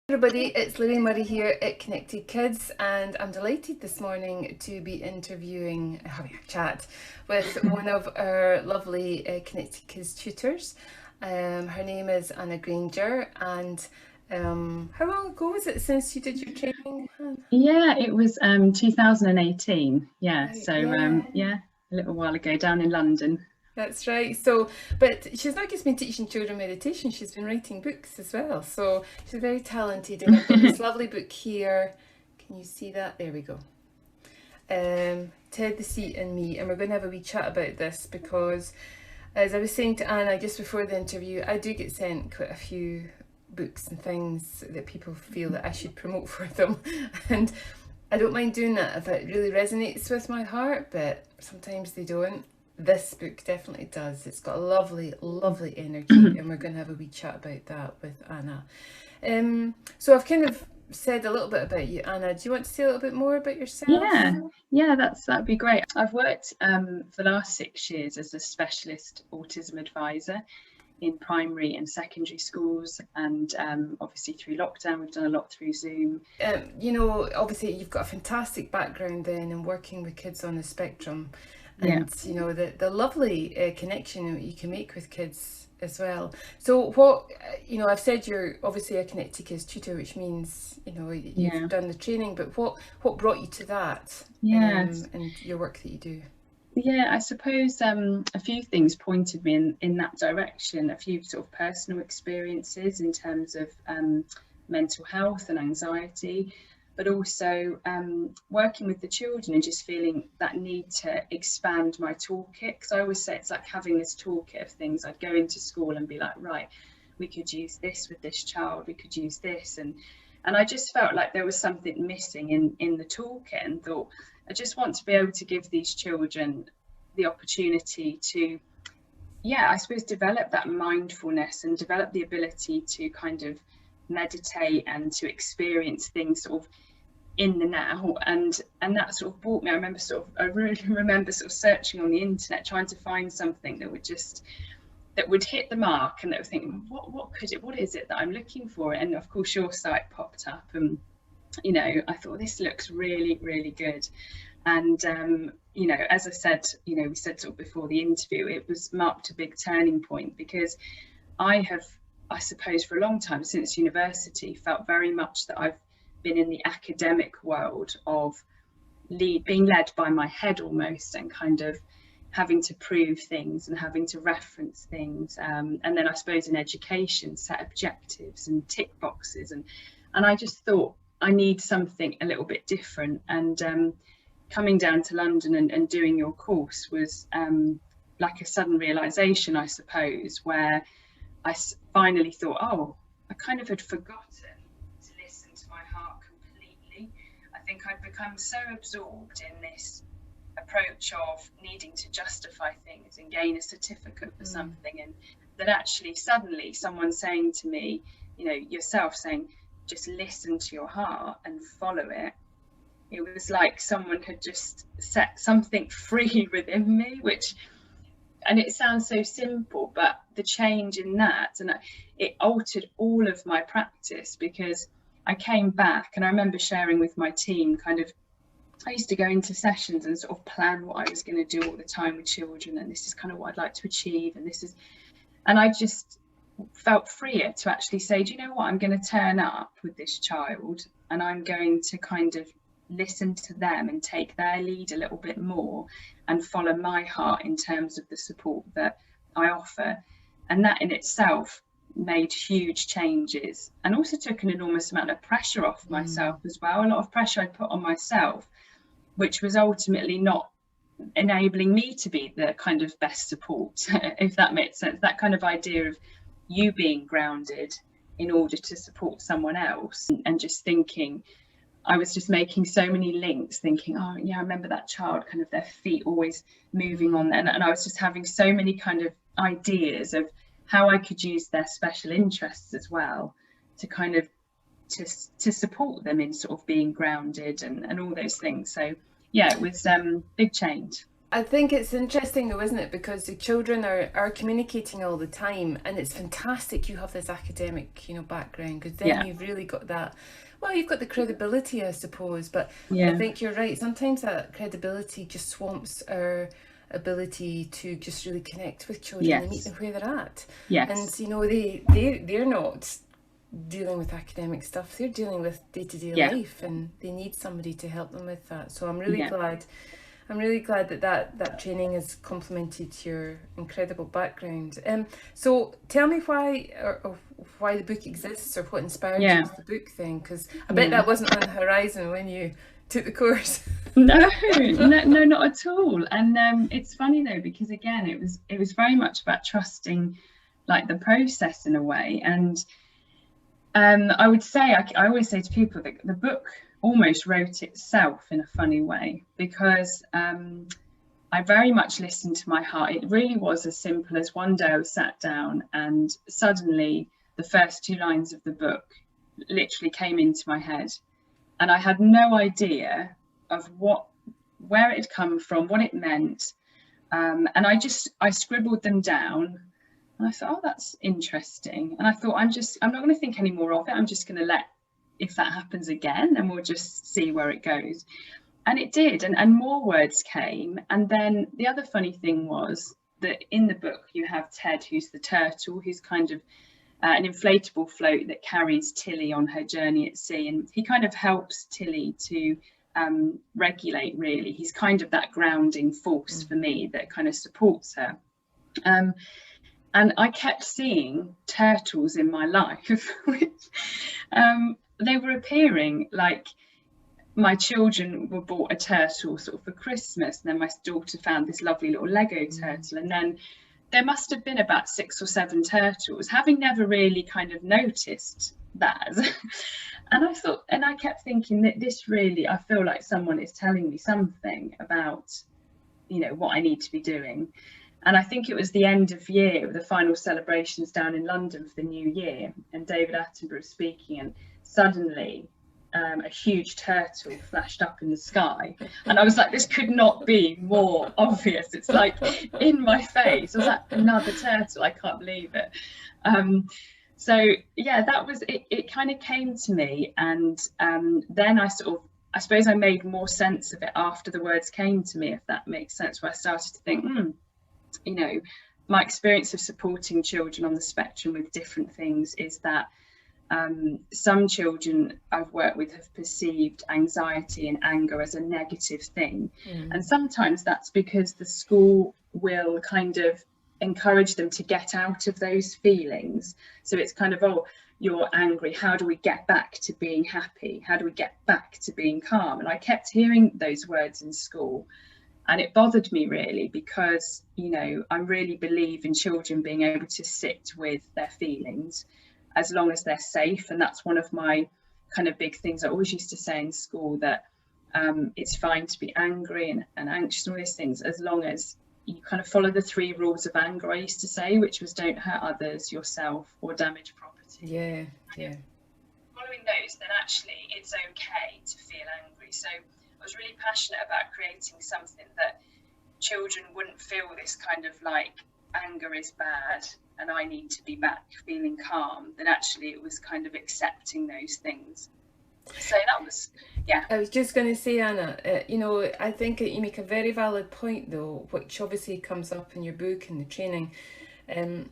Everybody, it's Lorraine Murray here at Connected Kids, and I'm delighted this morning to be having a chat with one of our lovely Connected Kids tutors. Her name is Granger, and how long ago was it since you did your training? Yeah, it was 2018. Yeah, Right, so a little while ago down in London. That's right. So, but she's not just been teaching children meditation, she's been writing books as well. So she's very talented. And I've got this lovely book here. Can you see that? There we go. Ted, the Seat and Me. And we're going to have a wee chat about this because, as I was saying to Anna just before the interview, I do get sent quite a few books and things that people feel that I should promote for them. And I don't mind doing that if it really resonates with my heart, but sometimes they don't. This book definitely does. It's got a lovely, lovely energy, and we're going to have a wee chat about that with Anna. So I've kind of said a little bit about you, Anna. Do you want to say a little bit more about yourself? Yeah, that'd be great. I've worked for the last 6 years as a specialist autism advisor in primary and secondary schools, and obviously through lockdown we've done a lot through Zoom. Obviously you've got a fantastic background then in working with kids on the spectrum. And the lovely connection that you can make with kids as well. So what, I've said you're obviously a Connected Kids tutor, which means, you've done the training, but what brought you to that and your work that you do? Yeah, I suppose a few things pointed me in that direction, a few sort of personal experiences in terms of mental health and anxiety, but also working with the children and just feeling that need to expand my toolkit. Because I always say it's like having this toolkit of things. I'd go into school and be like, right, we could use this with this child, we could use this. And I just felt like there was something missing in the toolkit, and thought, I just want to be able to give these children the opportunity to, I suppose, develop that mindfulness and develop the ability to kind of meditate and to experience things sort of in the now, and that sort of brought me. I really remember sort of searching on the internet, trying to find something that would hit the mark, and that would think, what is it that I'm looking for? And of course your site popped up, and I thought, this looks really, really good. And as I said, we said sort of before the interview, it was marked a big turning point, because I suppose for a long time since university, felt very much that I've been in the academic world of being led by my head almost, and kind of having to prove things and having to reference things, and then I suppose in education, set objectives and tick boxes, and I just thought, I need something a little bit different. And coming down to London and doing your course was like a sudden realization, I suppose, where I finally thought, oh, I kind of had forgotten to listen to my heart completely. I think I'd become so absorbed in this approach of needing to justify things and gain a certificate for something, and that actually suddenly someone saying to me, yourself saying, just listen to your heart and follow it. It was like someone had just set something free within me, and it sounds so simple, but the change in that, and it altered all of my practice, because I came back and I remember sharing with my team, kind of, I used to go into sessions and sort of plan what I was going to do all the time with children, and this is kind of what I'd like to achieve, and I just felt freer to actually say, do you know what, I'm going to turn up with this child, and I'm going to kind of listen to them and take their lead a little bit more, and follow my heart in terms of the support that I offer. And that in itself made huge changes, and also took an enormous amount of pressure off myself as well. A lot of pressure I'd put on myself, which was ultimately not enabling me to be the kind of best support, if that makes sense. That kind of idea of you being grounded in order to support someone else, and just thinking, I was just making so many links, thinking, oh yeah, I remember that child, kind of their feet always moving on there, and I was just having so many kind of ideas of how I could use their special interests as well to kind of to support them in sort of being grounded and all those things. So yeah, it was big change. I think it's interesting though, isn't it? Because the children are communicating all the time, and it's fantastic you have this academic, background, because then Yeah, you've really got that, well, you've got the credibility, I suppose, but I yeah, think you're right. Sometimes that credibility just swamps our ability to just really connect with children and meet yes, them where they're at. And, yes, they're not dealing with academic stuff, they're dealing with day-to-day yeah, life, and they need somebody to help them with that. So yeah, I'm really glad that training has complemented your incredible background. So tell me or why the book exists, or what inspired you yeah, with the book then, because I bet yeah. that wasn't on the horizon when you took the course. No, no, no, not at all. And it's funny though, because again, it was very much about trusting like the process in a way. And I would say, I always say to people that the book almost wrote itself in a funny way, because I very much listened to my heart. It really was as simple as one day I was sat down and suddenly the first two lines of the book literally came into my head. And I had no idea of where it had come from, what it meant. And I scribbled them down. And I thought, oh, that's interesting. And I thought, I'm not going to think any more of it. I'm just going to if that happens again, and we'll just see where it goes. And it did. And more words came. And then the other funny thing was that in the book, you have Ted, who's the turtle, who's kind of an inflatable float that carries Tilly on her journey at sea. And he kind of helps Tilly to regulate, really. He's kind of that grounding force for me that kind of supports her. And I kept seeing turtles in my life, which they were appearing like my children were bought a turtle sort of for Christmas, and then my daughter found this lovely little Lego turtle, and then there must have been about 6 or 7 turtles, having never really kind of noticed that. And I kept thinking that this really, I feel like someone is telling me something about, what I need to be doing. And I think it was the end of year, the final celebrations down in London for the new year, and David Attenborough speaking, and suddenly a huge turtle flashed up in the sky. And I was like, this could not be more obvious. It's like in my face. I was like, another turtle, I can't believe it. So yeah, that was it. It kind of came to me, and then I suppose I made more sense of it after the words came to me, if that makes sense, where I started to think, my experience of supporting children on the spectrum with different things is that some children I've worked with have perceived anxiety and anger as a negative thing. And sometimes that's because the school will kind of encourage them to get out of those feelings. So it's kind of, oh, you're angry, how do we get back to being happy? How do we get back to being calm? And I kept hearing those words in school. And it bothered me really, because, I really believe in children being able to sit with their feelings as long as they're safe. And that's one of my kind of big things I always used to say in school, that it's fine to be angry and anxious and all these things, as long as you kind of follow the 3 rules of anger, I used to say, which was don't hurt others, yourself, or damage property. Yeah. Following those, then actually it's okay to feel angry. So I was really passionate about creating something that children wouldn't feel this kind of like anger is bad and I need to be back feeling calm. Then actually it was kind of accepting those things. So that was, yeah. I was just going to say, Anna, I think you make a very valid point though, which obviously comes up in your book and the training. And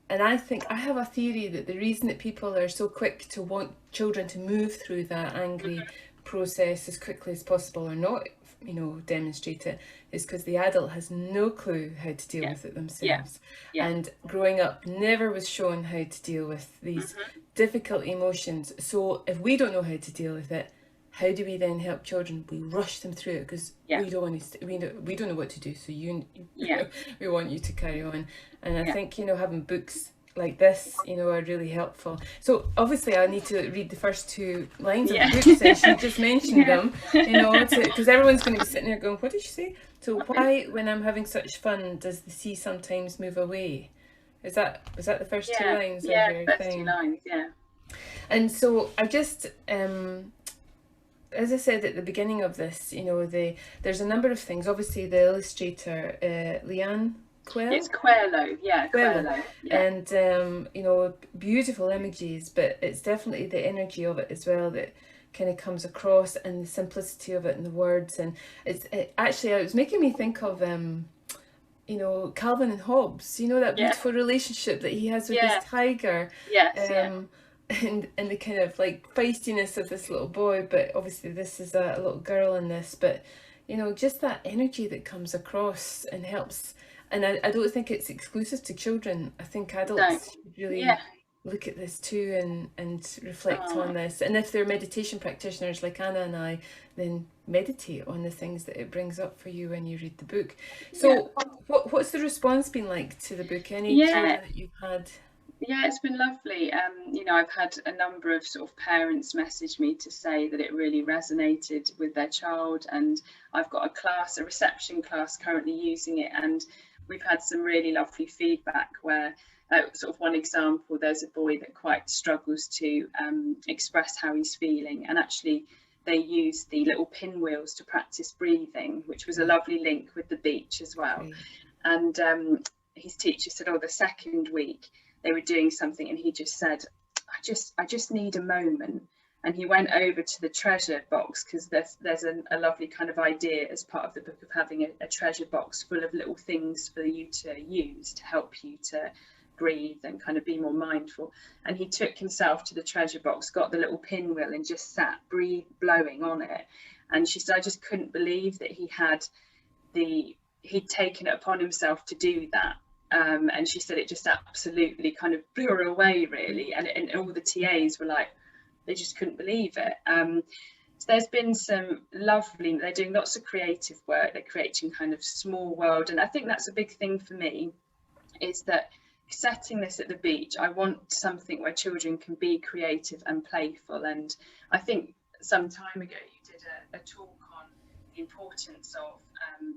I think I have a theory that the reason that people are so quick to want children to move through that angry process as quickly as possible, or not, demonstrate it, is because the adult has no clue how to deal with it themselves. And growing up never was shown how to deal with these difficult emotions. So if we don't know how to deal with it, how do we then help children? We rush them through it because we don't want to. We don't know what to do. So we want you to carry on. And I think having books like this, are really helpful. So obviously I need to read the first 2 lines of the book, since you just mentioned them, because everyone's going to be sitting there going, what did she say? So why, when I'm having such fun, does the sea sometimes move away? Was that the first 2 lines? Yeah, the first 2 lines, yeah. And so I just as I said at the beginning of this, there's a number of things. Obviously, the illustrator, Leanne Quell. It's Quello, yeah, Quello. Yeah. And beautiful images, but it's definitely the energy of it as well that kind of comes across, and the simplicity of it and the words. And actually, it was making me think of Calvin and Hobbes, that beautiful relationship that he has with his tiger. Yes, and the kind of like feistiness of this little boy, but obviously this is a little girl in this, but just that energy that comes across and helps. And I don't think it's exclusive to children. I think adults should really look at this too and reflect on this. And if they're meditation practitioners like Anna and I, then meditate on the things that it brings up for you when you read the book. So what's the response been like to the book? Any that you've had? Yeah, it's been lovely. I've had a number of sort of parents message me to say that it really resonated with their child, and I've got a reception class currently using it, and we've had some really lovely feedback where sort of one example, there's a boy that quite struggles to express how he's feeling, and actually they use the little pinwheels to practice breathing, which was a lovely link with the beach as well. And his teacher said, the second week they were doing something and he just said, I just need a moment. And he went over to the treasure box, because there's a lovely kind of idea as part of the book of having a treasure box full of little things for you to use to help you to breathe and kind of be more mindful. And he took himself to the treasure box, got the little pinwheel and just sat blowing on it. And she said, I just couldn't believe that he'd taken it upon himself to do that. And she said it just absolutely kind of blew her away, really. And all the TAs were like, they just couldn't believe it. So there's been some lovely, they're doing lots of creative work, they're creating kind of small world. And I think that's a big thing for me, is that setting this at the beach, I want something where children can be creative and playful. And I think some time ago you did a talk on the importance of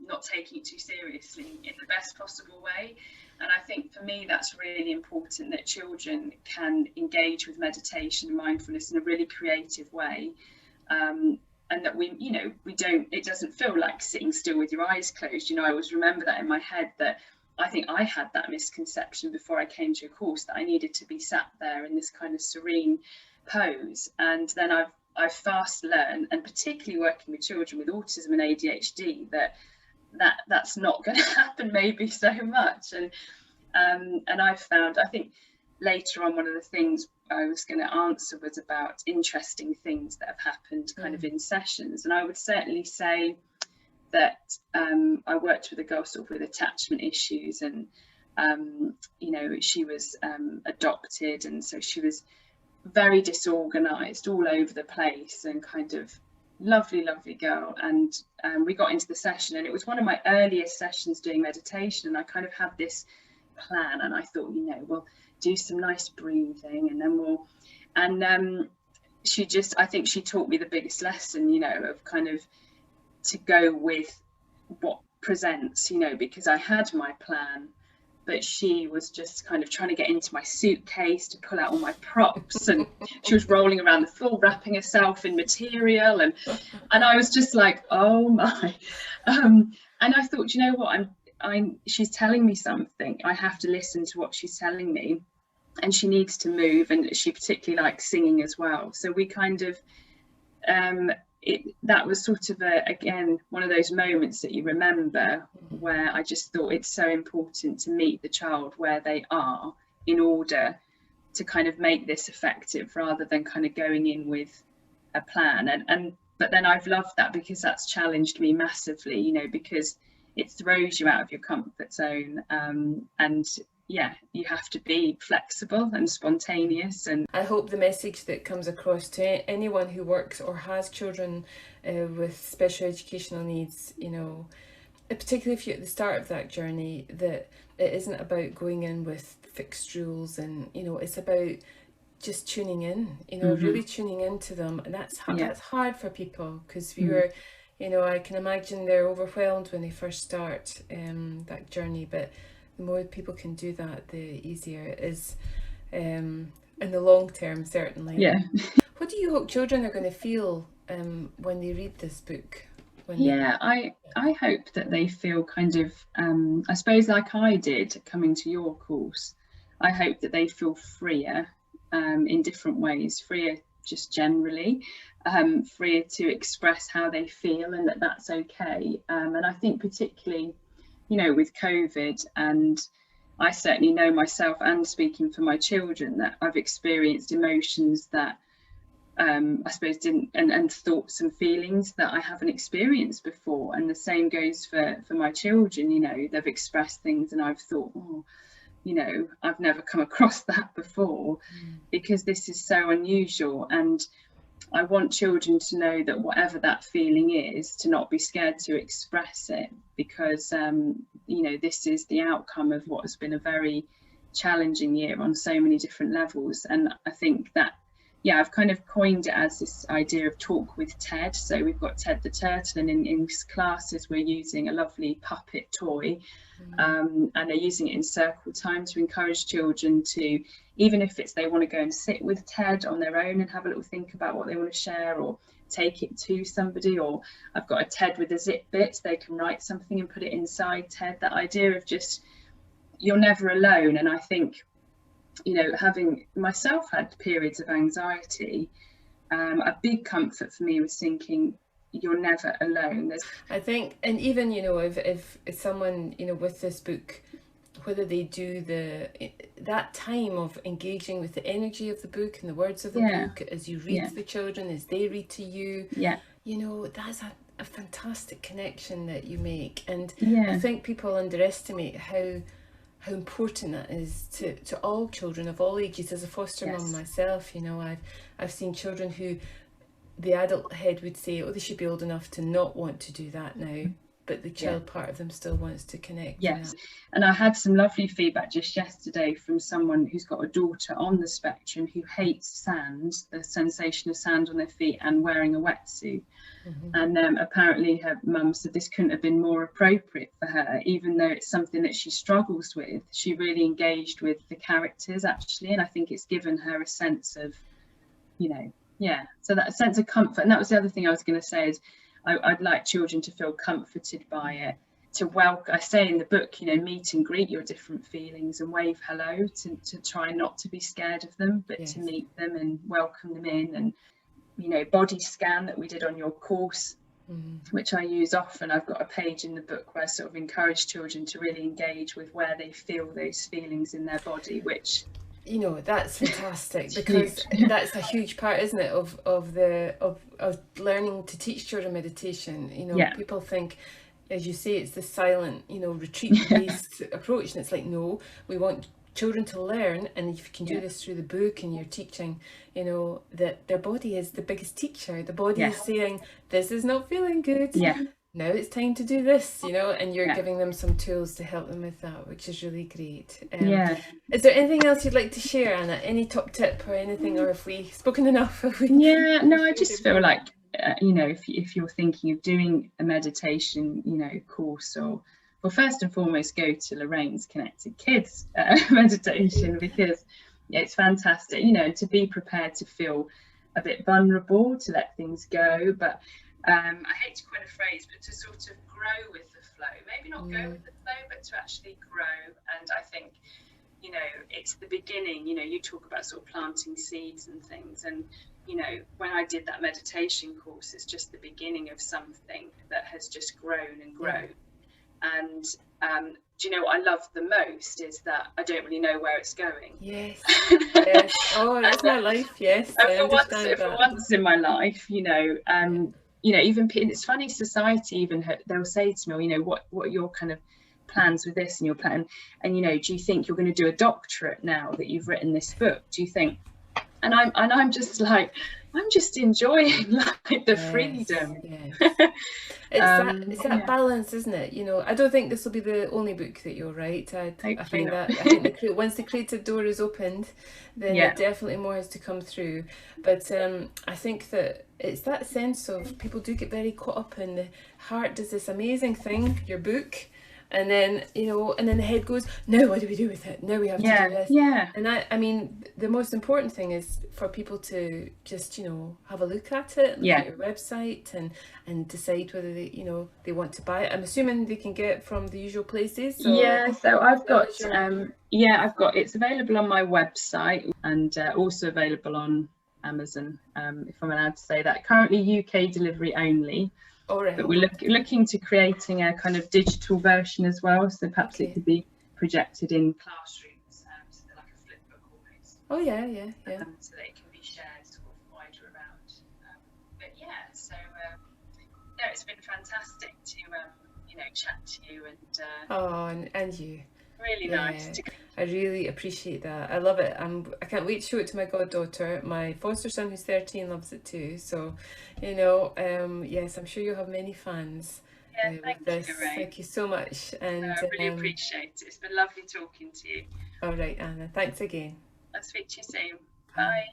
not taking it too seriously in the best possible way. And I think for me that's really important, that children can engage with meditation and mindfulness in a really creative way, and that it doesn't feel like sitting still with your eyes closed. I always remember that in my head, that I think I had that misconception before I came to a course, that I needed to be sat there in this kind of serene pose. And then I've fast learned, and particularly working with children with autism and ADHD, that's not going to happen maybe so much. And I've found, I think later on, one of the things I was going to answer was about interesting things that have happened kind of in sessions. And I would certainly say that I worked with a girl sort of with attachment issues, and she was adopted, and so she was very disorganized, all over the place, and kind of lovely girl. And we got into the session, and it was one of my earliest sessions doing meditation, and I kind of had this plan, and I thought, we'll do some nice breathing, and then I think she taught me the biggest lesson, of kind of to go with what presents, because I had my plan, but she was just kind of trying to get into my suitcase to pull out all my props, and she was rolling around the floor, wrapping herself in material, and I was just like, oh my. And I thought, what, she's telling me something, I have to listen to what she's telling me, and she needs to move, and she particularly likes singing as well. So we kind of that was sort of again one of those moments that you remember, where I just thought it's so important to meet the child where they are in order to kind of make this effective, rather than kind of going in with a plan. But then I've loved that, because that's challenged me massively, because it throws you out of your comfort zone, and you have to be flexible and spontaneous. And I hope the message that comes across to anyone who works or has children with special educational needs, particularly if you're at the start of that journey, that it isn't about going in with fixed rules, and it's about just tuning in, really tuning into them. And that's hard for people, because I can imagine they're overwhelmed when they first start that journey, but the more people can do that, the easier it is in the long term, certainly. Yeah. What do you hope children are going to feel when they read this book? I hope that they feel kind of, I suppose like I did coming to your course, I hope that they feel freer in different ways, freer just generally, freer to express how they feel, and that that's okay. And I think particularly, you know, with COVID, and I certainly know myself, and speaking for my children, that I've experienced emotions that I suppose didn't, and thoughts and feelings that I haven't experienced before. And the same goes for my children. You know, they've expressed things and I've thought, oh, you know, I've never come across that before, because this is so unusual. And I want children to know that whatever that feeling is, to not be scared to express it, because you know, this is the outcome of what has been a very challenging year on so many different levels. And I think that, yeah, I've kind of coined it as this idea of talk with Ted. So we've got Ted the turtle, and in classes we're using a lovely puppet toy, and they're using it in circle time to encourage children to, even if it's they want to go and sit with Ted on their own and have a little think about what they want to share, or take it to somebody, or I've got a Ted with a zip bit, they can write something and put it inside Ted. That idea of just, you're never alone. And I think, you know, having myself had periods of anxiety, a big comfort for me was thinking, you're never alone. I think, and even, you know, if someone, you know, with this book, whether they do that time of engaging with the energy of the book and the words of the book as you read to the children, as they read to you, you know, that's a fantastic connection that you make. And I think people underestimate how important that is to all children of all ages. As a foster mum myself, you know, I've seen children who the adult head would say, oh, they should be old enough to not want to do that now, but the child part of them still wants to connect. Yes, and I had some lovely feedback just yesterday from someone who's got a daughter on the spectrum who hates sand, the sensation of sand on their feet, and wearing a wetsuit. And apparently her mum said this couldn't have been more appropriate for her, even though it's something that she struggles with. She really engaged with the characters actually, and I think it's given her a sense of, you know, so that sense of comfort. And that was the other thing I was going to say, is I'd like children to feel comforted by it, to welcome, I say in the book, you know, meet and greet your different feelings and wave hello, to try not to be scared of them, but to meet them and welcome them in. And, you know, body scan that we did on your course, which I use often. I've got a page in the book where I sort of encourage children to really engage with where they feel those feelings in their body, which, you know, that's fantastic, because that's a huge part, isn't it, of learning to teach children meditation. You know, people think, as you say, it's the silent, you know, retreat-based approach, and it's like, no, we want children to learn, and if you can do this through the book and you're teaching, you know, that their body is the biggest teacher. The body is saying, this is not feeling good. Now it's time to do this, you know, and you're giving them some tools to help them with that, which is really great. Is there anything else you'd like to share, Anna? Any top tip or anything, or have we spoken enough? No, I just feel like, you know, if you're thinking of doing a meditation, you know, course, or, well, first and foremost, go to Lorraine's Connected Kids meditation, because it's fantastic, you know, to be prepared to feel a bit vulnerable, to let things go, but I hate to coin a phrase, but to sort of grow with the flow. Maybe not go with the flow, but to actually grow. And I think, you know, it's the beginning. You know, you talk about sort of planting seeds and things. And, you know, when I did that meditation course, it's just the beginning of something that has just grown and grown. And do you know what I love the most is that I don't really know where it's going. Yes. Oh, that's my life. Yes. For once in my life, you know, you know, even it's funny, society even they'll say to me, you know, what are your kind of plans with this and your plan, and you know, do you think you're going to do a doctorate now that you've written this book? Do you think? And I'm just like, I'm just enjoying like the freedom. It's that balance, isn't it? You know, I don't think this will be the only book that you'll write. I think once the creative door is opened, then definitely more has to come through. But I think that it's that sense of, people do get very caught up in the heart does this amazing thing, your book, And then, you know, and then the head goes, now what do we do with it? Now we have to do this. Yeah. And I mean, the most important thing is for people to just, you know, have a look at it, look at your website, and decide whether they, you know, they want to buy it. I'm assuming they can get it from the usual places. Yeah, so I've got it's available on my website and also available on Amazon, if I'm allowed to say that. Currently UK delivery only. All right. But we're looking to creating a kind of digital version as well, so perhaps it could be projected in classrooms, so they're like a flip book almost. Oh yeah. So that it can be shared sort of wider around. But yeah, so no, it's been fantastic to you know, chat to you and you. Really nice. I really appreciate that. I love it. I can't wait to show it to my goddaughter. My foster son, who's 13, loves it too. So, you know, yes, I'm sure you'll have many fans. Yeah, thank you, Lorraine. Thank you so much. And I really appreciate it. It's been lovely talking to you. All right, Anna. Thanks again. I'll speak to you soon. Bye.